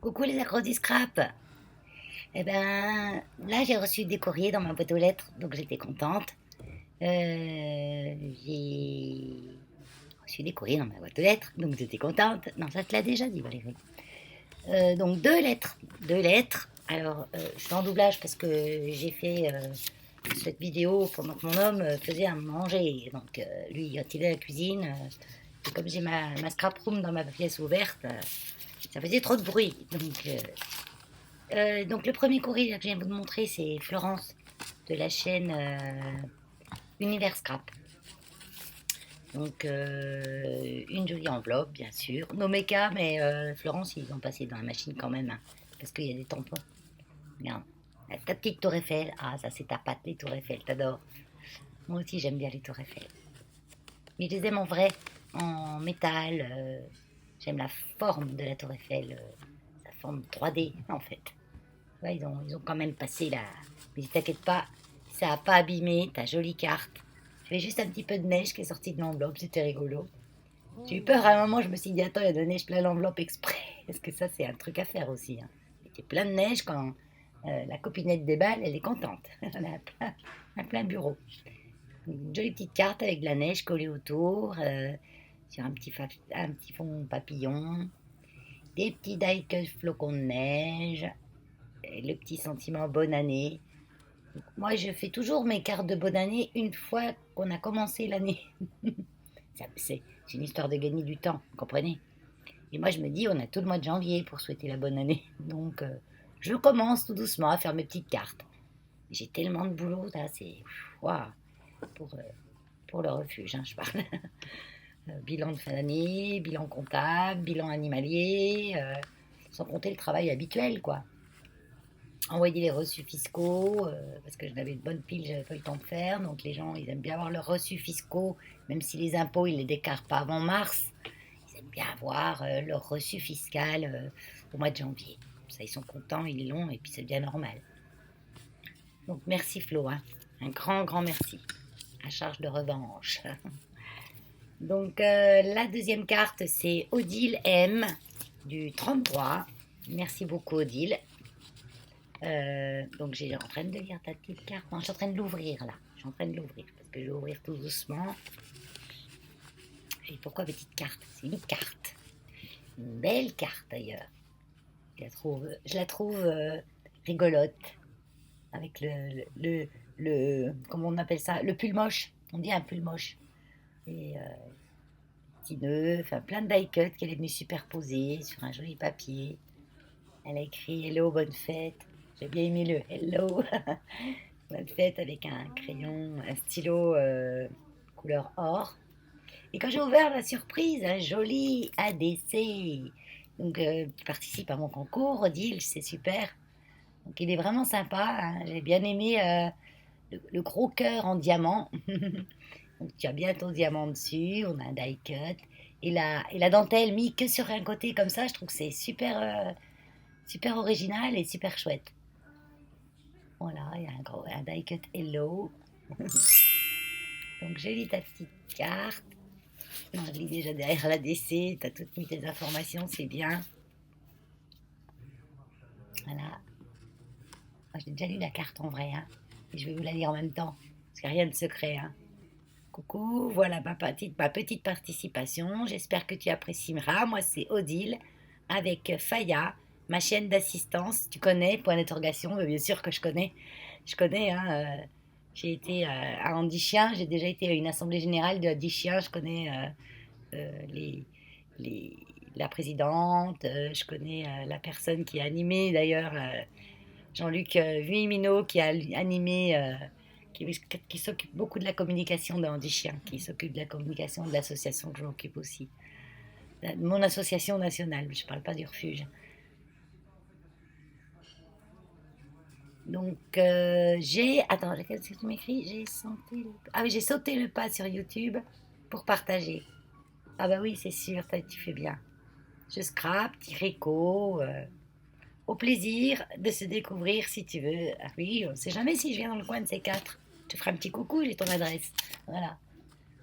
Coucou les accros du scrap. Eh ben, là j'ai reçu des courriers dans ma boîte aux lettres, donc j'étais contente. J'ai reçu des courriers dans ma boîte aux lettres, donc j'étais contente. Non, ça te l'a déjà dit, Valérie. Donc deux lettres, deux lettres. Alors, je suis en doublage parce que j'ai fait cette vidéo pendant que mon homme faisait à manger. Donc, lui, quand il est à la cuisine, et comme j'ai ma scrap room dans ma pièce ouverte, ça faisait trop de bruit. Donc le premier courrier que je viens de vous montrer, c'est Florence de la chaîne Univers Scrap. Donc une jolie enveloppe, bien sûr. Nos mécas, mais Florence, ils ont passé dans la machine quand même, hein, parce qu'il y a des tampons. Regarde, ta petite tour Eiffel. Ah, ça c'est ta patte, les tours Eiffel, t'adores. Moi aussi, j'aime bien les tours Eiffel. Mais je les aime en vrai, en métal. J'aime la forme de la tour Eiffel, sa forme 3D en fait. Ouais, ils ont quand même passé là. Mais t'inquiète pas, ça a pas abîmé ta jolie carte. Il y avait juste un petit peu de neige qui est sortie de l'enveloppe, c'était rigolo. J'ai eu peur à un moment, je me suis dit, attends, il y a de la neige plein l'enveloppe exprès. Parce que ça, c'est un truc à faire aussi, hein. Il était plein de neige quand la copinette déballe, elle est contente. Elle a plein bureau. Une jolie petite carte avec de la neige collée autour, sur un petit fond papillon, des petits die flocons de neige, et le petit sentiment bonne année. Moi, je fais toujours mes cartes de bonne année une fois qu'on a commencé l'année. C'est une histoire de gagner du temps, vous comprenez? Et moi, je me dis, on a tout le mois de janvier pour souhaiter la bonne année. Donc, je commence tout doucement à faire mes petites cartes. J'ai tellement de boulot, là, c'est... Waouh, pour, euh, pour le refuge, hein, je parle. Bilan de fin d'année, bilan comptable, bilan animalier, sans compter le travail habituel, quoi. Envoyer les reçus fiscaux, parce que je n'avais de bonnes piles, j'avais pas eu le temps de faire. Donc les gens, ils aiment bien avoir leurs reçus fiscaux, même si les impôts, ils les déclarent pas avant mars. Ils aiment bien avoir leur reçu fiscal au mois de janvier. Ça, ils sont contents, ils l'ont, et puis c'est bien normal. Donc merci Flo, hein. Un grand, grand merci. À charge de revanche. Donc la deuxième carte, c'est Odile M du 33. Merci beaucoup Odile. Donc j'ai en train de lire ta petite carte. Non, je suis en train de l'ouvrir là. Je suis en train de l'ouvrir parce que je vais ouvrir tout doucement. Et pourquoi petite carte? C'est une carte. Une belle carte d'ailleurs. Je la trouve rigolote. Avec comment on appelle ça? Le pull moche. On dit un pull moche. Et petits nœuds, enfin plein de die cuts qu'elle est venue superposer sur un joli papier. Elle a écrit Hello, bonne fête. J'ai bien aimé le Hello. Bonne fête avec un crayon, un stylo couleur or. Et quand j'ai ouvert la surprise, un joli ADC. Donc, qui participe à mon concours, Odile, c'est super. Donc, il est vraiment sympa, hein. J'ai bien aimé le gros cœur en diamant. Donc, tu as bien ton diamant dessus, on a un die cut. Et la dentelle mis que sur un côté comme ça, je trouve que c'est super original et super chouette. Voilà, il y a un die cut Hello. Donc, j'ai lu ta petite carte. Non, je lis déjà derrière la DC, t'as toutes mis tes informations, c'est bien. Voilà. Moi, j'ai déjà lu la carte en vrai, hein. Et je vais vous la lire en même temps. Parce qu'il n'y a rien de secret, hein. Coucou, voilà ma petite participation. J'espère que tu apprécieras. Moi, c'est Odile avec Faya, ma chaîne d'assistance. Tu connais, point d'interrogation, bien sûr que je connais. Je connais, hein. J'ai été à Andy Chien, j'ai déjà été à une assemblée générale de Andy Chien. Je connais les, les, la présidente, je connais la personne qui a animé d'ailleurs, Jean-Luc Vuimino, qui a animé, qui s'occupe beaucoup de la communication d'Andy Chien, qui s'occupe de la communication de l'association que je m'occupe aussi. Mon association nationale, je ne parle pas du refuge. Donc, j'ai. Attends, qu'est-ce que tu m'écris? Ah oui, j'ai sauté le pas sur YouTube pour partager. Ah bah oui, c'est sûr, tu fais bien. Je scrape, Tireco. Au plaisir de se découvrir si tu veux. Ah oui, on ne sait jamais si je viens dans le coin de ces quatre. Je te ferai un petit coucou, j'ai ton adresse. Voilà.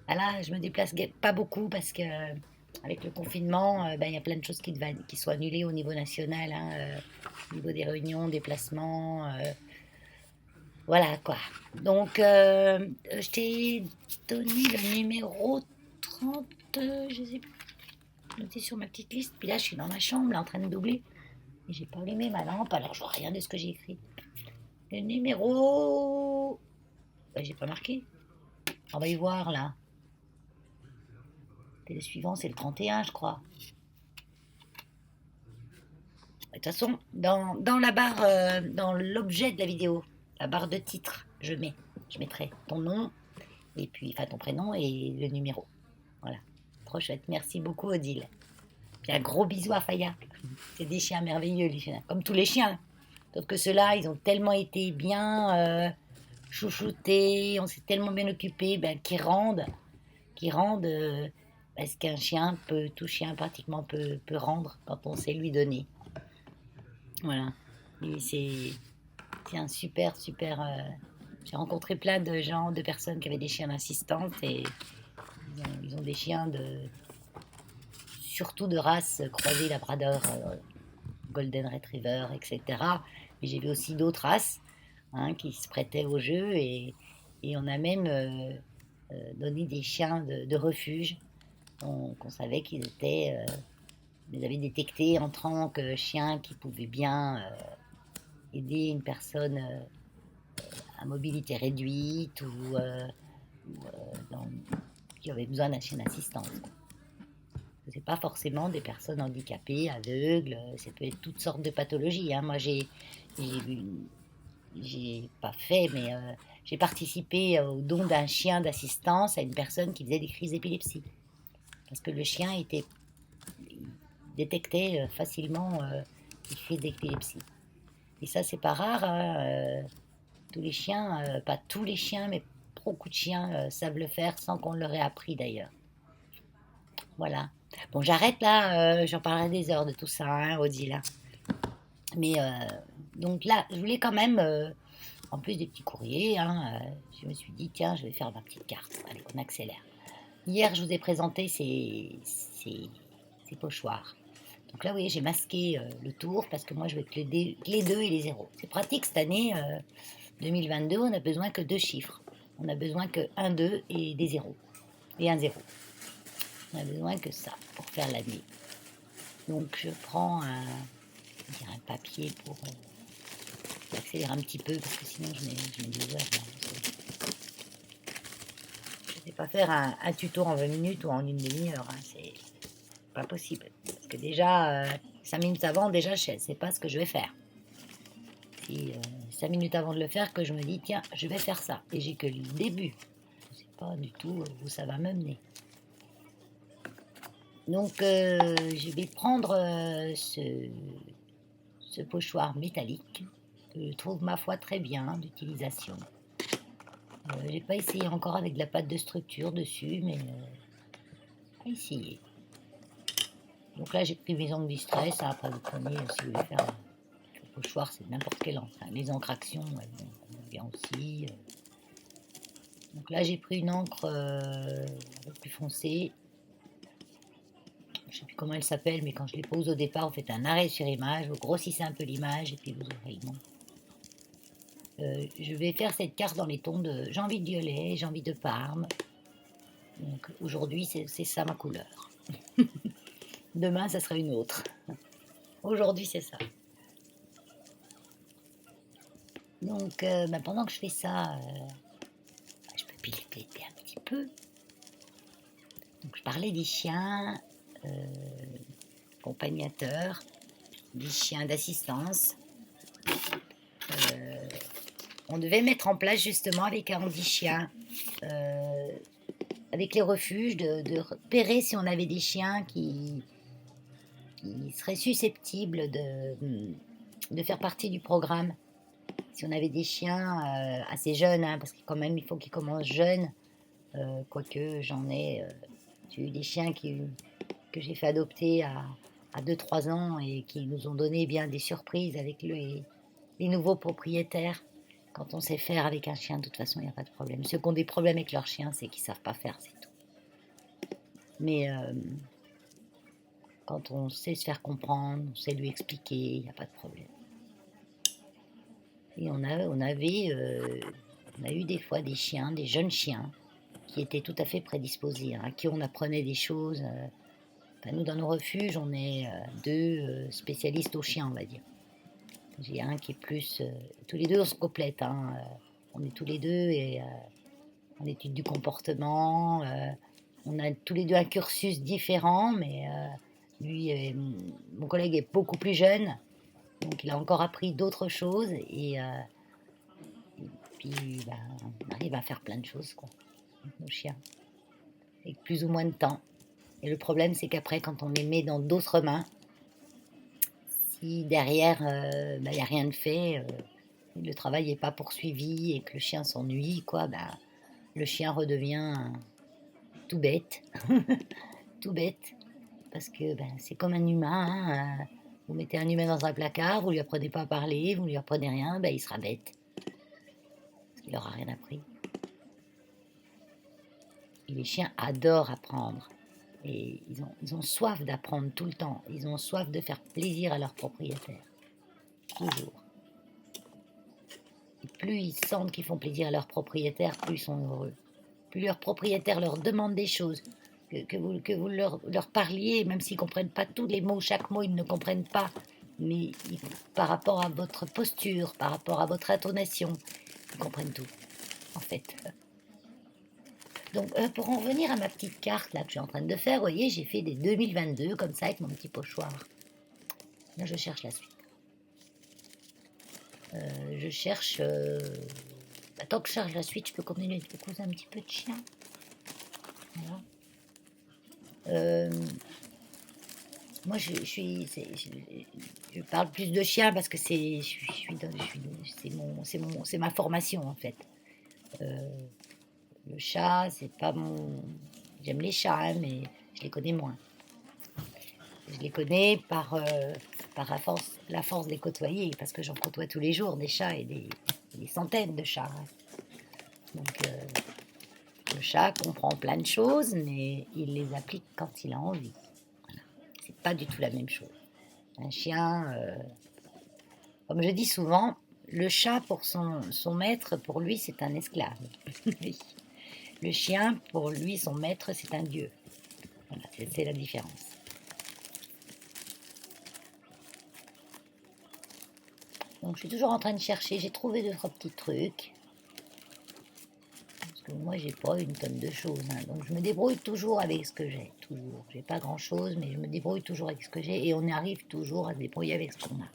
Ah là, je me déplace pas beaucoup parce que avec le confinement, il y a plein de choses qui sont annulées au niveau national, hein, au niveau des réunions, des placements. Voilà quoi. Donc, je t'ai donné le numéro 30, je sais plus, noté sur ma petite liste. Puis là, je suis dans ma chambre, là, en train de doubler. Et j'ai pas allumé ma lampe, alors je vois rien de ce que j'ai écrit. Le numéro. J'ai pas marqué. On va y voir là. Et le suivant, c'est le 31, je crois. De toute façon, dans la barre, dans l'objet de la vidéo, la barre de titre, je mettrai ton nom, et puis, enfin, ton prénom et le numéro. Voilà. Trop chouette. Merci beaucoup, Odile. Puis un gros bisou à Faya. C'est des chiens merveilleux, les chiens. Comme tous les chiens. Sauf que ceux-là, ils ont tellement été bien chouchoutés, on s'est tellement bien occupés, qui rendent ce qu'un chien peut, tout chien pratiquement peut rendre quand on sait lui donner. Voilà. Et c'est un super, super. J'ai rencontré plein de gens, de personnes qui avaient des chiens d'assistance et ils ont des chiens surtout de race croisée labrador, golden retriever, etc. Mais j'ai vu aussi d'autres races, hein, qui se prêtaient au jeu et on a même donné des chiens de refuge qu'on savait qu'ils étaient, les avait détectés en tant que chiens qui pouvaient bien aider une personne à mobilité réduite ou qui avait besoin d'un chien d'assistance. C'est pas forcément des personnes handicapées, aveugles, ça peut être toutes sortes de pathologies. Hein. Moi, j'ai pas fait, mais j'ai participé au don d'un chien d'assistance à une personne qui faisait des crises d'épilepsie. Parce que le chien détectait facilement les crises d'épilepsie. Et ça, c'est pas rare. Hein, tous les chiens, pas tous les chiens, mais beaucoup de chiens savent le faire sans qu'on leur ait appris d'ailleurs. Voilà. Bon, j'arrête là, j'en parlerai des heures de tout ça, hein, Odile. Mais donc là, je voulais quand même, en plus des petits courriers, hein, je me suis dit, tiens, je vais faire ma petite carte. Allez, on accélère. Hier, je vous ai présenté ces pochoirs. Donc là, vous voyez, j'ai masqué le tour parce que moi, je vais avec les 2 et les 0. C'est pratique cette année, 2022, on n'a besoin que 2 chiffres. On n'a besoin que 1, 2 et des 0. Et un 0. On a besoin que ça pour faire l'année. Donc je prends un papier pour accélérer un petit peu parce que sinon je mets des heures. Je ne sais pas faire un tuto en 20 minutes ou en une demi-heure. Hein, c'est pas possible. Parce que déjà, 5 minutes avant, déjà je ne sais pas ce que je vais faire. C'est 5 minutes avant de le faire que je me dis, tiens, je vais faire ça. Et j'ai que le début. Je ne sais pas du tout où ça va me mener. Donc, je vais prendre ce pochoir métallique que je trouve, ma foi, très bien d'utilisation. J'ai pas essayé encore avec de la pâte de structure dessus, mais on va essayer. Donc là, j'ai pris mes ongles distress. Hein, après, vous prenez, si vous voulez faire le pochoir, c'est n'importe quelle encre. Hein. Les encres action, elles vont bien aussi. Donc là, j'ai pris une encre un peu plus foncée. Je ne sais plus comment elle s'appelle, mais quand je les pose au départ, vous faites un arrêt sur image, vous grossissez un peu l'image et puis vous ouvrez le nom. Je vais faire cette carte dans les tons de j'ai envie de violet, j'ai envie de parme. Donc aujourd'hui, c'est ça ma couleur. Demain, ça sera une autre. Aujourd'hui, c'est ça. Donc pendant que je fais ça, je peux piloter un petit peu. Donc je parlais des chiens accompagnateurs, des chiens d'assistance. On devait mettre en place justement avec Andy Chien, avec les refuges, de repérer si on avait des chiens qui seraient susceptibles de faire partie du programme. Si on avait des chiens assez jeunes, hein, parce que quand même il faut qu'ils commencent jeunes, quoique j'ai eu des chiens que j'ai fait adopter à 2-3 ans et qui nous ont donné bien des surprises avec les nouveaux propriétaires. Quand on sait faire avec un chien, de toute façon, il n'y a pas de problème. Ceux qui ont des problèmes avec leur chien, c'est qu'ils ne savent pas faire, c'est tout. Mais Quand on sait se faire comprendre, on sait lui expliquer, il n'y a pas de problème. Et on a eu des fois des chiens, des jeunes chiens, qui étaient tout à fait prédisposés, à qui on apprenait des choses. Enfin, nous, dans nos refuges, on est deux spécialistes aux chiens, on va dire. J'ai un qui est plus... tous les deux, on se complète. On est tous les deux et, en études du comportement. On a tous les deux un cursus différent, mais lui, mon collègue est beaucoup plus jeune, donc il a encore appris d'autres choses. Et puis, bah, on arrive à faire plein de choses, quoi, avec nos chiens, avec plus ou moins de temps. Et le problème, c'est qu'après, quand on les met dans d'autres mains, si derrière, il n'y a rien de fait, le travail n'est pas poursuivi et que le chien s'ennuie, quoi, le chien redevient tout bête. Tout bête. Parce que c'est comme un humain. Vous mettez un humain dans un placard, vous lui apprenez pas à parler, vous lui apprenez rien, il sera bête. Parce qu'il n'aura rien appris. Et les chiens adorent apprendre. Et ils ont soif d'apprendre tout le temps. Ils ont soif de faire plaisir à leur propriétaire. Toujours. Et plus ils sentent qu'ils font plaisir à leur propriétaire, plus ils sont heureux. Plus leur propriétaire leur demande des choses, que vous leur parliez, même s'ils ne comprennent pas tous les mots, chaque mot ils ne comprennent pas, mais par rapport à votre posture, par rapport à votre intonation, ils comprennent tout, en fait. Donc, pour en revenir à ma petite carte là que je suis en train de faire, vous voyez, j'ai fait des 2022 comme ça avec mon petit pochoir. Là, je cherche la suite. Je cherche... tant que je cherche la suite, je peux continuer de causer un petit peu de chien. Voilà. Moi, je parle plus de chiens parce que c'est ma formation en fait. Le chat, c'est pas mon... J'aime les chats, mais je les connais moins. Je les connais par la force de les côtoyer, parce que j'en côtoie tous les jours des chats et des centaines de chats. Donc, le chat comprend plein de choses, mais il les applique quand il a envie. Voilà. C'est pas du tout la même chose. Un chien, comme je dis souvent, le chat pour son maître, pour lui, c'est un esclave. Le chien, pour lui, son maître, c'est un dieu. Voilà, c'est la différence. Donc, je suis toujours en train de chercher. J'ai trouvé 2-3 petits trucs. Parce que moi, j'ai pas une tonne de choses. Donc, je me débrouille toujours avec ce que j'ai. Toujours. J'ai pas grand-chose, mais je me débrouille toujours avec ce que j'ai. Et on arrive toujours à se débrouiller avec ce qu'on a.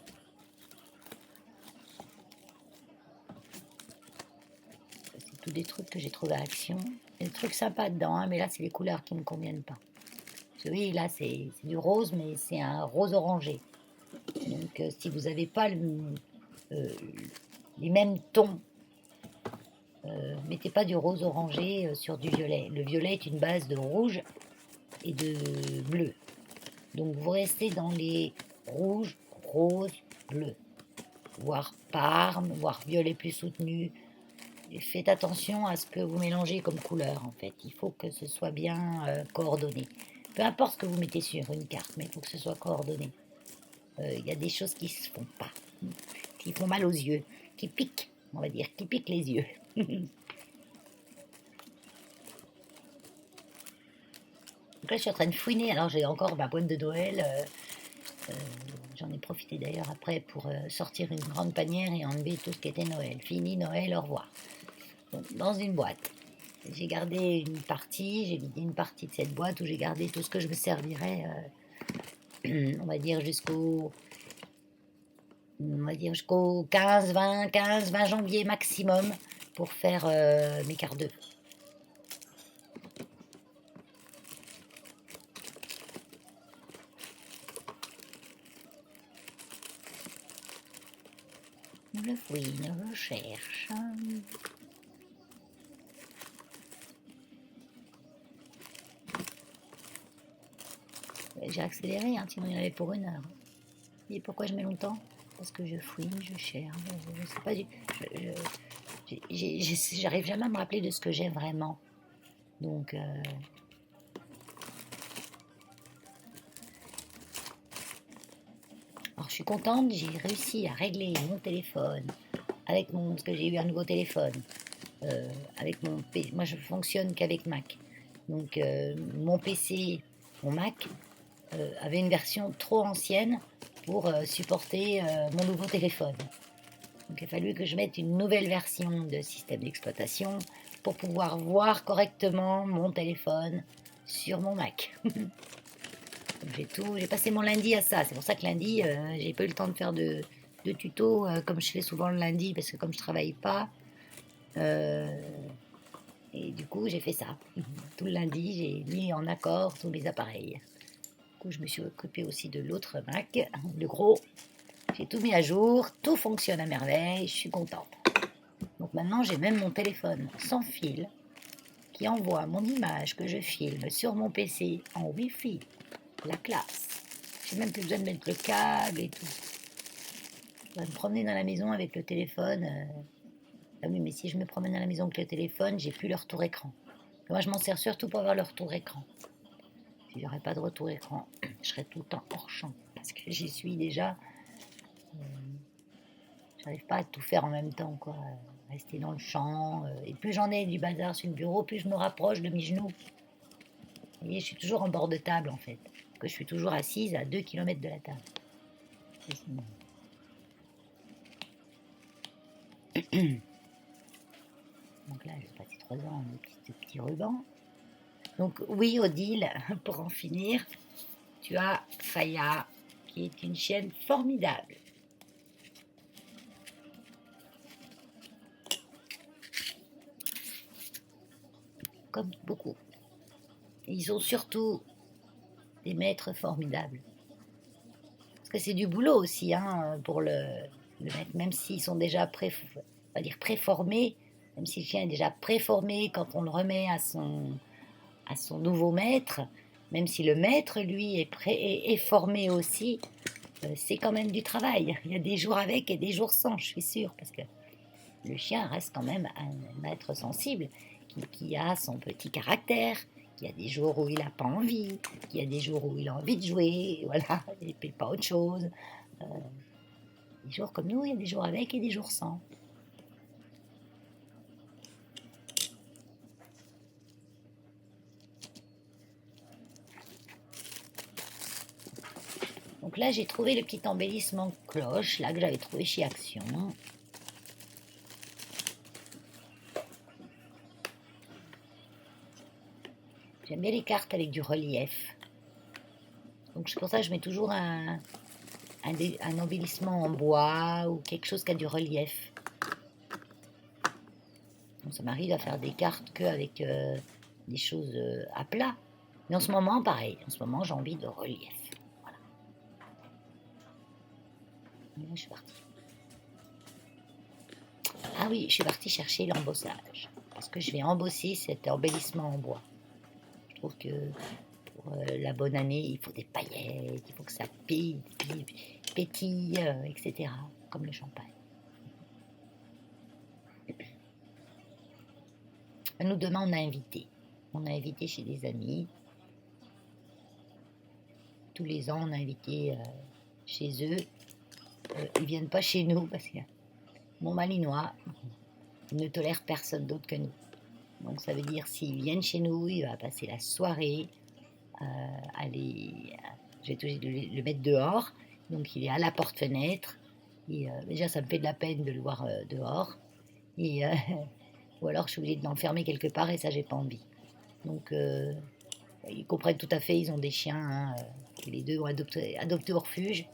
C'est tous des trucs que j'ai trouvé à Action. Il y a des trucs sympas dedans, mais là, c'est les couleurs qui ne me conviennent pas. Parce que oui, là, c'est du rose, mais c'est un rose orangé. Donc, si vous n'avez pas les mêmes tons, mettez pas du rose orangé sur du violet. Le violet est une base de rouge et de bleu. Donc vous restez dans les rouges, roses, bleus, voire parme, voire violet plus soutenu. Et faites attention à ce que vous mélangez comme couleur en fait. Il faut que ce soit bien coordonné. Peu importe ce que vous mettez sur une carte, mais il faut que ce soit coordonné. Il y a des choses qui se font pas, qui font mal aux yeux, qui piquent, on va dire, qui piquent les yeux. Donc là, je suis en train de fouiner. Alors, j'ai encore ma boîte de Noël. J'en ai profité d'ailleurs après pour sortir une grande panière et enlever tout ce qui était Noël. Fini Noël, au revoir. Donc, dans une boîte, j'ai gardé une partie de cette boîte où j'ai gardé tout ce que je me servirais, on va dire jusqu'au 15-20 janvier maximum pour faire mes cartes de... Le fouine, je cherche. J'ai accéléré, sinon il y en avait pour 1 heure. Et pourquoi je mets longtemps? Parce que je fouine, je cherche. Je sais pas j'arrive jamais à me rappeler de ce que j'ai vraiment. Donc, je suis contente, j'ai réussi à régler mon téléphone parce que j'ai eu un nouveau téléphone. Avec mon moi je fonctionne qu'avec Mac. Donc mon PC, mon Mac, avait une version trop ancienne pour supporter mon nouveau téléphone. Donc il a fallu que je mette une nouvelle version de système d'exploitation pour pouvoir voir correctement mon téléphone sur mon Mac. J'ai passé mon lundi à ça. C'est pour ça que lundi, j'ai pas eu le temps de faire de tuto comme je fais souvent le lundi parce que comme je travaille pas, et du coup j'ai fait ça. Tout le lundi, j'ai mis en accord tous mes appareils. Du coup, je me suis occupée aussi de l'autre Mac, le gros. J'ai tout mis à jour, tout fonctionne à merveille, je suis contente. Donc maintenant, j'ai même mon téléphone sans fil qui envoie mon image que je filme sur mon PC en Wi-Fi. La classe. J'ai même plus besoin de mettre le câble et tout. Je vais me promener dans la maison avec le téléphone. Ah oui, mais si je me promène dans la maison avec le téléphone, j'ai plus le retour écran. Moi, je m'en sers surtout pour avoir le retour écran. Si j'aurais pas de retour écran, je serais tout le temps hors champ. Parce que j'y suis déjà. J'arrive pas à tout faire en même temps, quoi. Rester dans le champ. Et plus j'en ai du bazar sur le bureau, plus je me rapproche de mes genoux. Vous voyez, je suis toujours en bord de table, en fait. Parce que je suis toujours assise à 2 kilomètres de la table. Donc là, j'ai passé 3 ans en petit ruban. Donc oui, Odile, pour en finir, tu as Faya, qui est une chienne formidable. Comme beaucoup. Et ils ont surtout des maîtres formidables. Parce que c'est du boulot aussi, hein, pour le maître, même s'ils sont déjà préformés, même si le chien est déjà préformé quand on le remet à son nouveau maître, même si le maître, lui, est formé aussi, c'est quand même du travail. Il y a des jours avec et des jours sans, je suis sûre, parce que le chien reste quand même un maître sensible, qui a son petit caractère, qui a des jours où il n'a pas envie, qui a des jours où il a envie de jouer, voilà, il ne fait pas autre chose. Des jours comme nous, il y a des jours avec et des jours sans. Donc là, j'ai trouvé le petit embellissement cloche, là, que j'avais trouvé chez Action. J'aime bien les cartes avec du relief. Donc c'est pour ça que je mets toujours un embellissement en bois ou quelque chose qui a du relief. Donc ça m'arrive à faire des cartes qu'avec des choses à plat. Mais en ce moment, pareil. En ce moment, j'ai envie de relief. Voilà. Et là, je suis partie. Ah oui, je suis partie chercher l'embossage. Parce que je vais embosser cet embellissement en bois. Je trouve que pour la bonne année, il faut des paillettes, il faut que ça pétille, etc. Comme le champagne. Nous, demain, on a invité. On a invité chez des amis. Tous les ans, on a invité chez eux. Ils viennent pas chez nous parce que mon malinois ne tolère personne d'autre que nous. Donc ça veut dire s'ils viennent chez nous, il va passer la soirée je vais toujours le mettre dehors. Donc il est à la porte-fenêtre. Et déjà, ça me fait de la peine de le voir dehors. Et, ou alors, je suis obligée de l'enfermer quelque part et ça, j'ai pas envie. Donc, ils comprennent tout à fait. Ils ont des chiens. Hein, les deux ont adopté au refuge.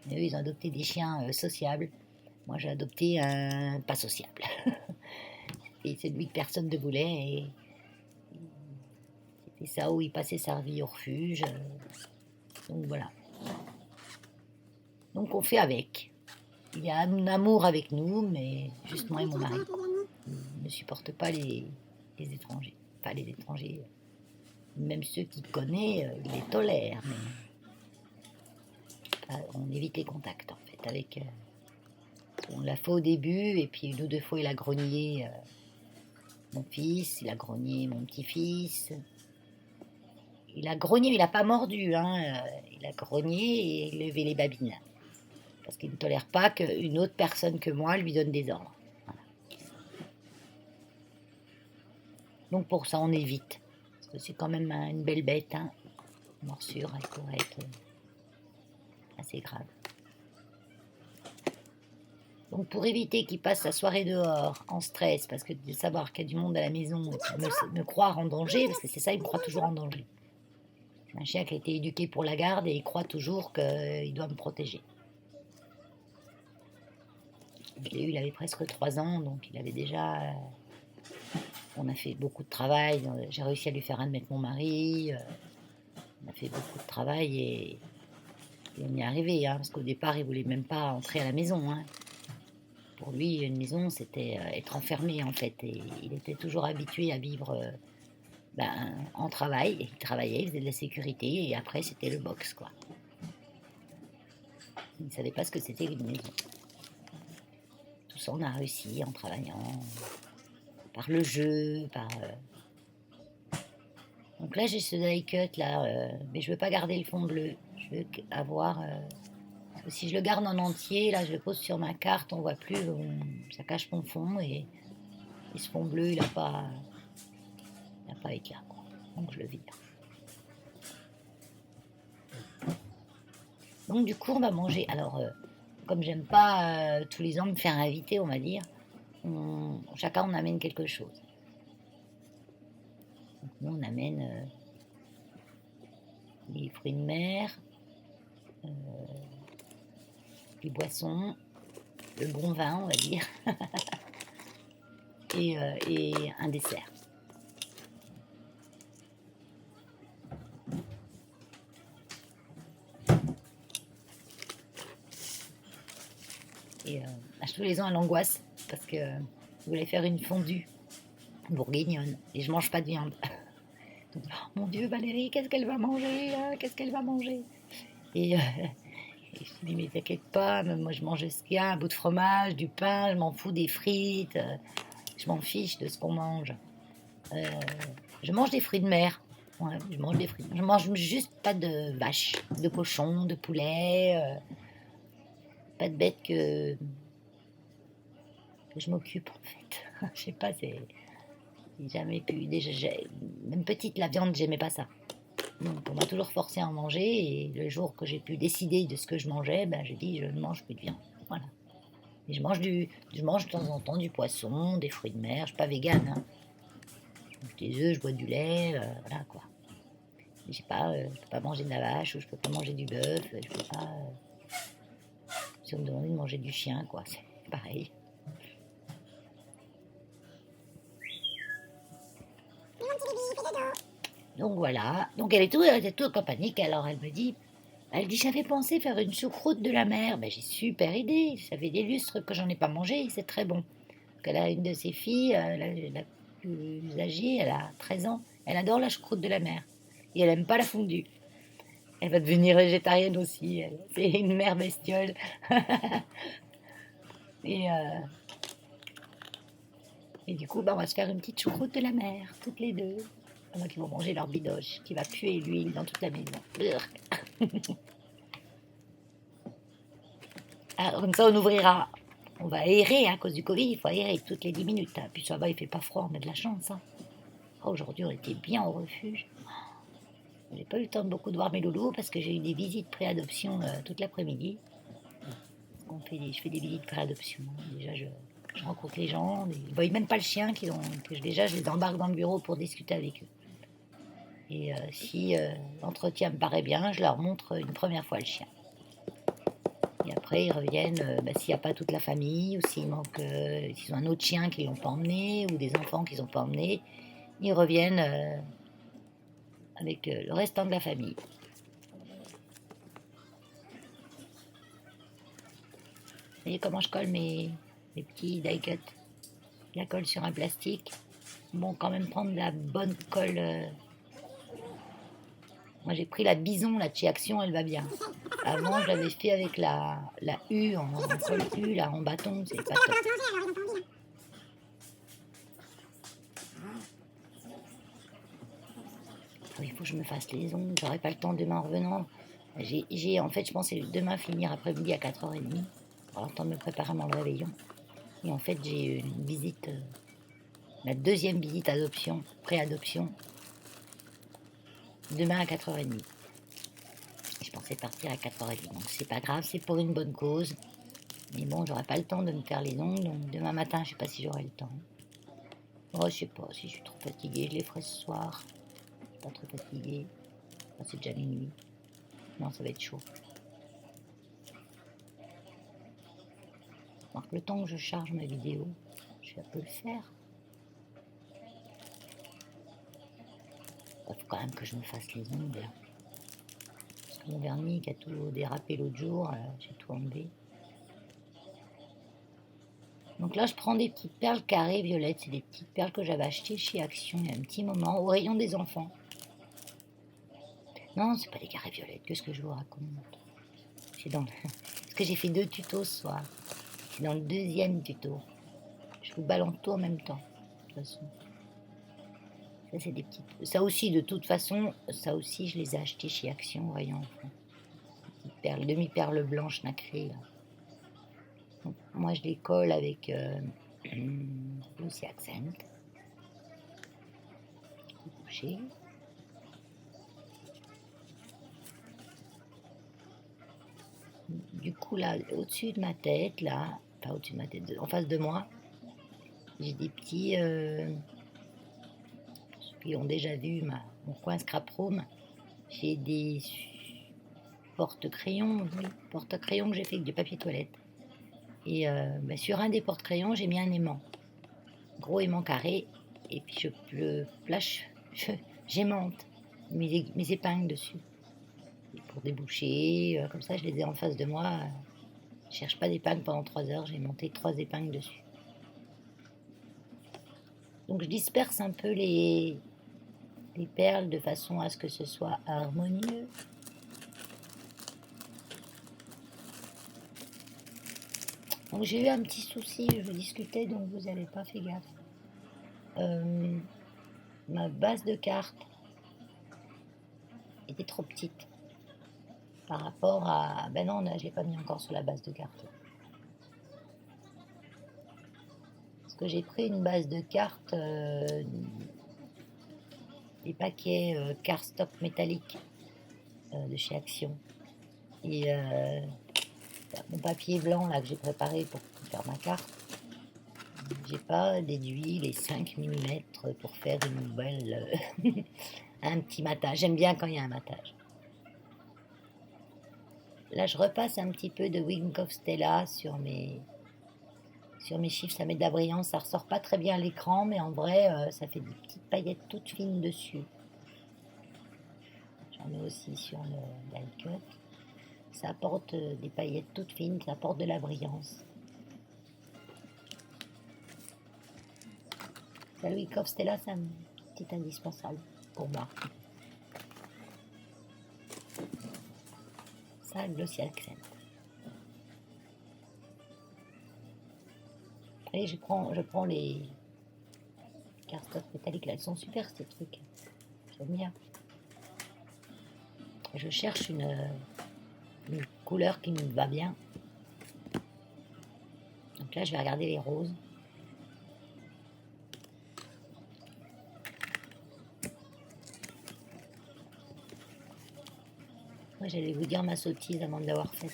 Mais eux, ils ont adopté des chiens sociables. Moi, j'ai adopté un pas sociable. Et celui que personne ne voulait. Et c'était ça où il passait sa vie au refuge. Donc, voilà. Donc, on fait avec. Il y a un amour avec nous, mais juste moi et mon mari. Il ne supporte pas les étrangers. Pas les étrangers. Même ceux qu'il connaît, il les tolère. Mais on évite les contacts, en fait. On l'a fait au début, et puis une ou deux fois, il a grogné mon fils, il a grogné mon petit-fils. Il a grogné, mais il n'a pas mordu. Hein. Il a grogné et levé les babines. parce qu'il ne tolère pas qu'une autre personne que moi lui donne des ordres. Voilà. Donc pour ça, on évite. Parce que c'est quand même une belle bête, hein. Une morsure, elle pourrait être assez grave. Donc pour éviter qu'il passe sa soirée dehors en stress, parce que de savoir qu'il y a du monde à la maison, et qu'il me croire en danger, parce que c'est ça, il me croit toujours en danger. C'est un chien qui a été éduqué pour la garde et il croit toujours qu'il doit me protéger. Je l'ai eu, il avait presque 3 ans, donc il avait déjà... on a fait beaucoup de travail, j'ai réussi à lui faire admettre mon mari, on a fait beaucoup de travail et on y est arrivé, hein, parce qu'au départ, il voulait même pas entrer à la maison, hein. Pour lui, une maison, c'était être enfermé, en fait. Et il était toujours habitué à vivre en travail. Il travaillait, il faisait de la sécurité. Et après, c'était le box, quoi. Il ne savait pas ce que c'était une maison. Tout ça, on a réussi en travaillant, par le jeu, par... Donc là, j'ai ce die cut, là. Mais je veux pas garder le fond bleu. Je veux avoir... Parce que si je le garde en entier, là, je le pose sur ma carte, on voit plus, ça cache mon fond et ce fond bleu, il n'a pas écart, quoi. Donc je le vire. Donc du coup, on va manger. Alors, comme j'aime pas tous les ans me faire inviter, on va dire, chacun on amène quelque chose. Donc nous, on amène les fruits de mer, les boissons, le bon vin, on va dire, et un dessert. Et tous les ans, elle angoisse parce que je voulais faire une fondue bourguignonne et je mange pas de viande. Donc, oh, mon Dieu, Valérie, qu'est-ce qu'elle va manger, hein, qu'est-ce qu'elle va manger? Et je me dis, mais t'inquiète pas, moi je mange ce qu'il y a, un bout de fromage, du pain, je m'en fous des frites, je m'en fiche de ce qu'on mange. Je mange des fruits de mer. Ouais, je mange des fruits. Je mange juste pas de vache, de cochon, de poulet, pas de bête que je m'occupe en fait. Je sais pas, j'ai jamais pu. Déjà, même petite, la viande, j'aimais pas ça. Donc on m'a toujours forcé à en manger et le jour que j'ai pu décider de ce que je mangeais, ben j'ai dit je ne mange plus de viande. Voilà. Et je mange de temps en temps du poisson, des fruits de mer. Je suis pas végane, hein. Je mange des œufs, je bois du lait, voilà quoi. Mais je peux pas manger de la vache ou je peux pas manger du bœuf. Je peux pas. Si on me demandait de manger du chien, quoi, c'est pareil. Donc voilà. Donc elle était toute en panique. Alors elle dit j'avais pensé faire une choucroute de la mer. Ben j'ai super idée. Ça fait des lustres que j'en ai pas mangé. C'est très bon. Donc elle a une de ses filles, la plus âgée, elle a 13 ans. Elle adore la choucroute de la mer. Et elle aime pas la fondue. Elle va devenir végétarienne aussi. C'est une mère bestiole. et, euh, et du coup, on va se faire une petite choucroute de la mer, toutes les deux. Pendant qu'ils vont manger leur bidoche, qui va puer l'huile dans toute la maison. Alors, comme ça, on ouvrira. On va aérer, hein, à cause du Covid, il faut aérer toutes les 10 minutes. Hein. Puis ça va, il fait pas froid, on a de la chance. Hein. Oh, aujourd'hui, on était bien au refuge. J'ai pas eu le temps de beaucoup de voir mes loulous parce que j'ai eu des visites pré-adoption toute l'après-midi. Je fais des visites pré-adoption. Déjà, je rencontre les gens. Ils ne voient même pas le chien. Déjà, je les embarque dans le bureau pour discuter avec eux. Et si l'entretien me paraît bien, je leur montre une première fois le chien. Et après, ils reviennent, s'il n'y a pas toute la famille, ou s'il manque, s'ils ont un autre chien qu'ils n'ont pas emmené, ou des enfants qu'ils n'ont pas emmenés, ils reviennent avec le restant de la famille. Vous voyez comment je colle mes petits die cut. Je la colle sur un plastique. Bon, quand même prendre de la bonne colle. Moi, j'ai pris la Bison, là, de chez Action, elle va bien. Avant, je l'avais fait avec la U, en colle U, là, en bâton, c'est pas top. Il faut que je me fasse les ongles, j'aurai pas le temps demain en revenant. En fait, je pensais demain finir après-midi à 4h30. Alors, le temps de me préparer à mon réveillon. Et en fait, j'ai une visite, ma deuxième visite adoption, pré-adoption, demain à 4h30. Et je pensais partir à 4h30. Donc, c'est pas grave, c'est pour une bonne cause. Mais bon, j'aurai pas le temps de me faire les ongles. Donc, demain matin, je sais pas si j'aurai le temps. Oh, je sais pas, si je suis trop fatiguée, je les ferai ce soir. Je suis pas trop fatiguée. Oh, c'est déjà minuit. Non, ça va être chaud. Donc, le temps que je charge ma vidéo, je vais un peu le faire. Il faut quand même que je me fasse les ongles. Parce que mon vernis qui a tout dérapé l'autre jour, j'ai tout enlevé. Donc là, je prends des petites perles carrées violettes. C'est des petites perles que j'avais achetées chez Action il y a un petit moment, au rayon des enfants. Non, c'est pas des carrés violettes, qu'est-ce que je vous raconte? C'est dans Parce que j'ai fait 2 tutos ce soir. C'est dans le deuxième tuto. Je vous balance tout en même temps, de toute façon. Ça, c'est des petites... Ça aussi, de toute façon, ça aussi, je les ai achetés chez Action, au rayon enfants. Petites perles, demi-perles blanches nacrées, là. Donc, moi, je les colle avec Glossy Accent. Couché. Du coup, là, au-dessus de ma tête, là, enfin au-dessus de ma tête, en face de moi, j'ai des petits, ceux qui ont déjà vu mon coin scrap room, j'ai des porte-crayons, oui, porte-crayons que j'ai fait avec du papier toilette. Et sur un des porte-crayons, j'ai mis un aimant, gros aimant carré, et puis je flash, j'aimante mes épingles dessus. Et pour déboucher, comme ça, je les ai en face de moi. Je cherche pas d'épingles pendant 3 heures, j'ai monté 3 épingles dessus. Donc je disperse un peu les perles de façon à ce que ce soit harmonieux. Donc j'ai eu un petit souci, je discutais, donc vous n'avez pas fait gaffe. Ma base de cartes était trop petite par rapport à... Ben non, je ne l'ai pas mis encore sur la base de cartes. Parce que j'ai pris une base de cartes, des paquets cardstock métallique de chez Action. Et mon papier blanc là que j'ai préparé pour faire ma carte, j'ai pas déduit les 5 mm pour faire une belle un petit matage. J'aime bien quand il y a un matage. Là, je repasse un petit peu de Wink of Stella sur mes chiffres. Ça met de la brillance. Ça ressort pas très bien à l'écran, mais en vrai, ça fait des petites paillettes toutes fines dessus. J'en ai aussi sur le die cut. Ça apporte des paillettes toutes fines, ça apporte de la brillance. Ça, le Wink of Stella, c'est un petit indispensable pour moi. Ça, Glossy Accent. Et je prends les cardstock métalliques là, elles sont super ces trucs. J'aime bien. Je cherche une couleur qui me va bien. Donc là, je vais regarder les roses. Moi, j'allais vous dire ma sottise avant de l'avoir faite.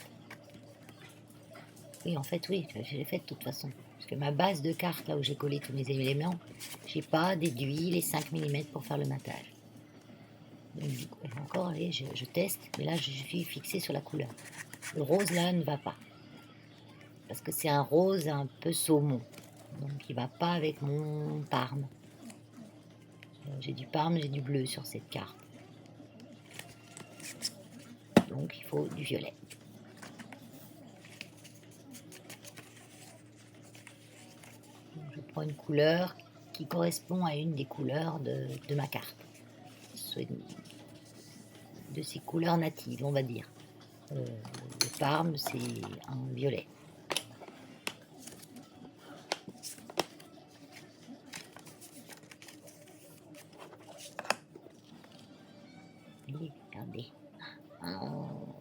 Oui, en fait, oui, je l'ai faite de toute façon. Parce que ma base de carte, là où j'ai collé tous mes éléments, j'ai pas déduit les 5 mm pour faire le matage. Donc, du coup, encore, allez, je teste, mais là, je suis fixée sur la couleur. Le rose, là, ne va pas. Parce que c'est un rose un peu saumon. Donc, il va pas avec mon parme. J'ai du parme, j'ai du bleu sur cette carte. Donc, il faut du violet. Je prends une couleur qui correspond à une des couleurs de ma carte. De ces couleurs natives, on va dire. Le parme, c'est un violet. Regardez. Oh,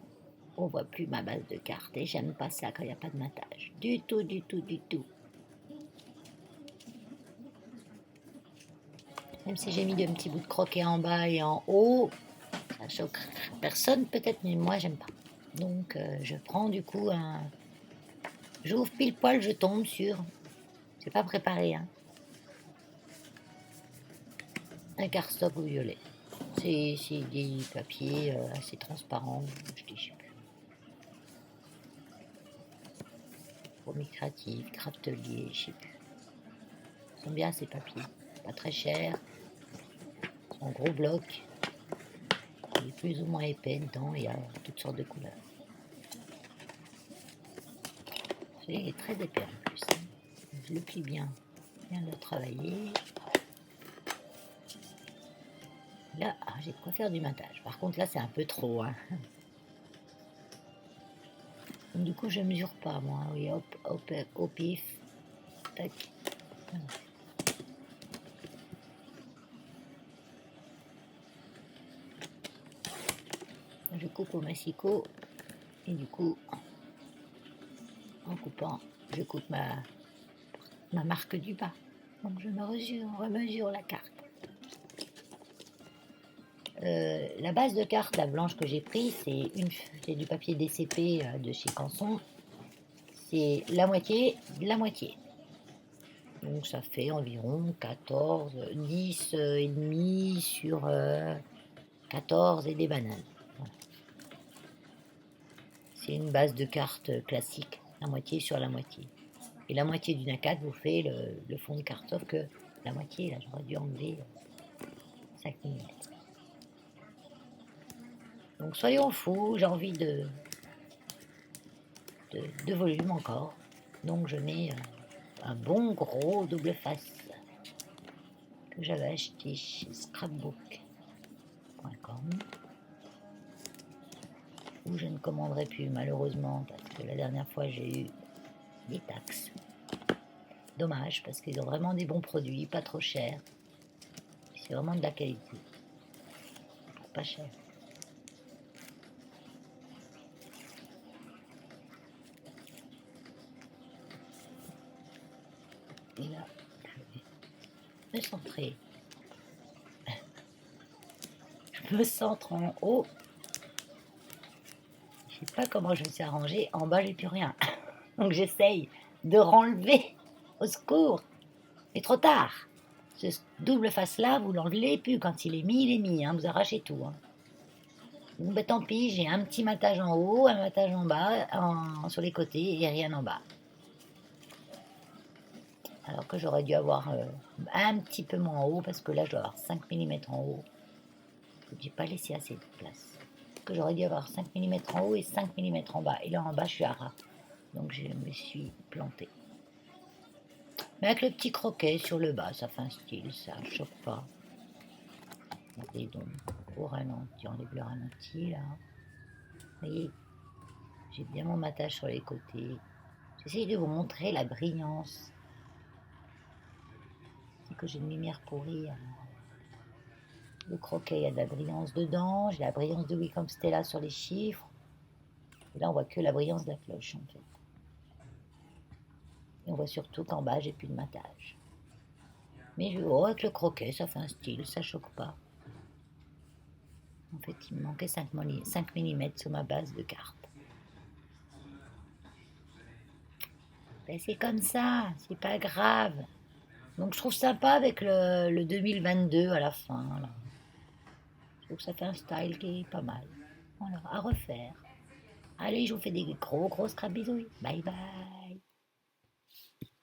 vois plus ma base de cartes et j'aime pas ça quand il n'y a pas de matage. Du tout, du tout, du tout. Même si j'ai mis deux petits bouts de croquet en bas et en haut, ça choque personne peut-être, mais moi j'aime pas. Donc je prends du coup un... J'ouvre pile poil, je tombe sur... C'est pas préparé, hein. Un cardstock au violet. C'est des papiers assez transparents, je dis, je sais plus. Promis créatif, craftelier, je sais plus. Ils sont bien ces papiers, pas très chers. Ils sont en gros blocs. Il est plus ou moins épais dedans, il y a toutes sortes de couleurs. Il est très épais en plus. Je le plie bien, bien le travailler. Là, j'ai de quoi faire du matage. Par contre, là, c'est un peu trop. Hein. Donc, du coup, je mesure pas, moi. Oui, hop, hop, au pif. Tac. Voilà. Je coupe au massicot. Et du coup, en coupant, je coupe ma marque du bas. Donc, je remesure la carte. La base de carte, la blanche que j'ai prise, c'est du papier DCP de chez Canson. C'est la moitié de la moitié. Donc ça fait environ 14, 10 et demi sur 14 et des bananes. Voilà. C'est une base de carte classique, la moitié sur la moitié. Et la moitié d'une A4 vous fait le fond de carte, sauf que la moitié, là j'aurais dû enlever 5 mm. Donc soyons fous, j'ai envie de volume encore. Donc je mets un bon gros double face que j'avais acheté chez scrapbook.com, où je ne commanderai plus malheureusement parce que la dernière fois j'ai eu des taxes. Dommage parce qu'ils ont vraiment des bons produits, pas trop chers. C'est vraiment de la qualité. Pour pas cher. Et là, je vais me centrer. Je me centre en haut. Je sais pas comment je me suis arrangée. En bas, j'ai plus rien. Donc j'essaye de renlever. Au secours. Mais trop tard. Ce double face-là, vous l'enlevez plus. Quand il est mis, hein, vous arrachez tout. Hein. Donc ben, tant pis, j'ai un petit matage en haut, un matage en bas, sur les côtés et rien en bas. Alors que j'aurais dû avoir un petit peu moins en haut, parce que là, je dois avoir 5 mm en haut. J'ai pas laissé assez de place. Que j'aurais dû avoir 5 mm en haut et 5 mm en bas. Et là, en bas, je suis à ras. Donc, je me suis plantée. Mais avec le petit croquet sur le bas, ça fait un style, ça choque pas. Regardez donc, au ralenti, enlève le ralenti, là. Vous voyez, j'ai bien mon matage sur les côtés. J'essaie de vous montrer la brillance. C'est que j'ai une lumière pourrie. Le croquet, il y a de la brillance dedans. J'ai la brillance de Wacom Stella sur les chiffres. Et là, on voit que la brillance de la cloche, en fait. Et on voit surtout qu'en bas, j'ai plus de matage. Mais avec le croquet, ça fait un style, ça choque pas. En fait, il me manquait 5 mm sur ma base de carte. Ben, c'est comme ça, c'est pas grave. Donc je trouve sympa avec le 2022 à la fin. Là. Je trouve que ça fait un style qui est pas mal. Voilà, à refaire. Allez, je vous fais des gros scrap bisous. Bye bye.